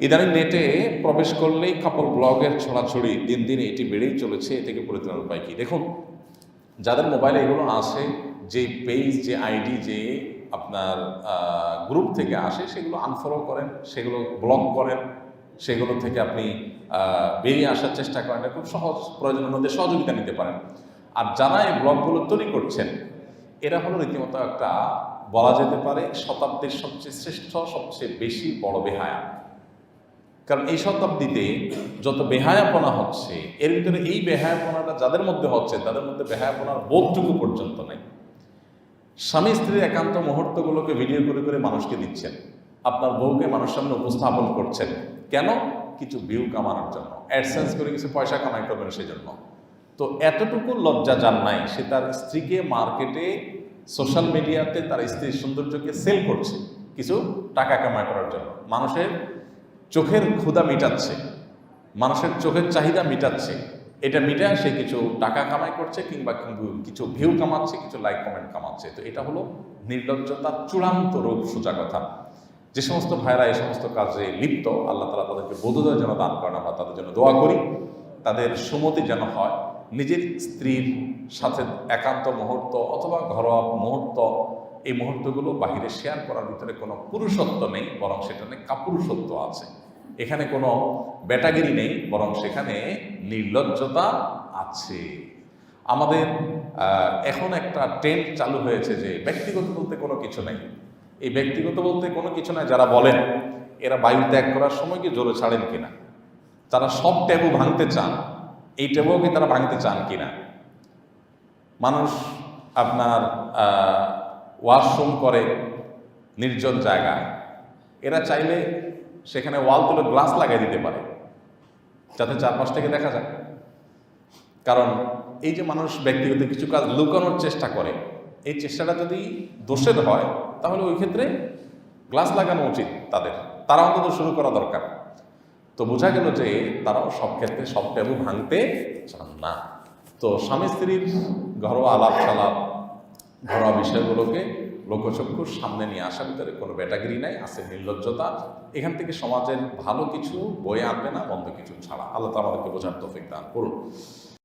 ইদানিং নেটে প্রবেশ করলেই কাপল ব্লগের ছড়াছড়ি দিন দিন এটি বেড়েই চলেছে। এ থেকে পরিত্রাণ উপায় কি? দেখুন, যাদের মোবাইলে এগুলো আসে, যে পেজ, যে আইডি, যে আপনার গ্রুপ থেকে আসে, সেগুলো আনফলো করেন, সেগুলো ব্লক করেন, সেগুলো থেকে আপনি বেরিয়ে আসার চেষ্টা করেন। এটা খুব সহজ, প্রয়োজনের মধ্যে সহযোগিতা নিতে পারেন। আর যারা এই ব্লগগুলো তৈরি করছেন, এরা হলো রীতিমতো একটা, বলা যেতে পারে, শতাব্দীর সবচেয়ে শ্রেষ্ঠ, সবচেয়ে বেশি বড় বেহায়া। কারণ এই শতাব্দীতে যত বেহায়াপনা হচ্ছে, এর ভিতরে এই বেহায়াপনাটা যাদের মধ্যে হচ্ছে, তাদের মধ্যে বেহায়াপনার বোধটুকু পর্যন্ত নেই। স্বামী স্ত্রীর একান্ত মুহূর্তগুলোকে ভিডিও করে করে মানুষকে দিচ্ছেন, আপনার বউকে মানুষের সামনে উপস্থাপন করছেন। কেন? কিছু ভিউ কামানোর জন্য, অ্যাডসেন্স করে কিছু পয়সা কামাই করবেন সেই জন্য। তো এতটুকু লজ্জা যার নাই, সে তার স্ত্রীকে মার্কেটে, সোশ্যাল মিডিয়াতে তার স্ত্রীর সৌন্দর্যকে সেল করছে কিছু টাকা কামাই করার জন্য। মানুষের চোখের ক্ষুধা মিটাচ্ছে, মানুষের চোখের চাহিদা মিটাচ্ছে। এটা মিটায় সে কিছু টাকা কামাই করছে, কিংবা কিছু ভিউ কামাচ্ছে, কিছু লাইক কমেন্ট কামাচ্ছে। তো এটা হলো নির্লজ্জতার চূড়ান্ত রূপ, সোজা কথা। যে সমস্ত ভাইরা এই সমস্ত কাজে লিপ্ত, আল্লাহ তাআলা তাদেরকে বোধোদয় যেন দান করেন। আমরা তাদের জন্য দোয়া করি, তাদের সুমতি যেন হয়। নিজের স্ত্রীর সাথে একান্ত মুহূর্ত অথবা ঘরোয়া মুহূর্ত, এই মুহূর্তগুলো বাহিরে শেয়ার করার ভিতরে কোনো পুরুষত্ব নেই, বরং সেখানে কাপুরুষত্ব আছে। এখানে কোনো ব্যাটাগিরি নেই, বরং সেখানে নির্লজ্জতা আছে। আমাদের এখন একটা ট্রেন্ড চালু হয়েছে যে ব্যক্তিগত বলতে কোনো কিছু নেই। এই ব্যক্তিগত বলতে কোনো কিছু নাই যারা বলেন, এরা বায়ু ত্যাগ করার সময় কি জোরে ছাড়েন কিনা, তারা সব ট্যাবু ভাঙতে চান, এই ট্যাবুও কি তারা ভাঙতে চান কিনা। মানুষ আপনার ওয়াশরুম করে নির্জন জায়গায়, এরা চাইলে সেখানে ওয়াল তুলে গ্লাস লাগিয়ে দিতে পারে, যাতে চারপাশ থেকে দেখা যায়। কারণ এই যে মানুষ ব্যক্তিগত কিছু কাজ লুকানোর চেষ্টা করে, এই চেষ্টাটা যদি দোষের হয়, তাহলে ওই ক্ষেত্রে গ্লাস লাগানো উচিত তাদের, তারা অন্তত শুরু করা দরকার। তো বোঝা গেল যে তারাও সব ক্ষেত্রে সব ট্যাবু ভাঙতে চান না। তো স্বামী স্ত্রীর ঘরোয়া আলাপ সালাপ, ঘরোয়া বিষয়গুলোকে লোকচক্ষুর সামনে নিয়ে আসার ভিতরে কোনো ব্যাটাগিরি নাই, আছে নির্লজ্জতা। এখান থেকে সমাজের ভালো কিছু বয়ে আনবে না, মন্দ কিছু ছাড়া। আল্লাহ তাআলা আমাদেরকে বোঝার তৌফিক দান করুন।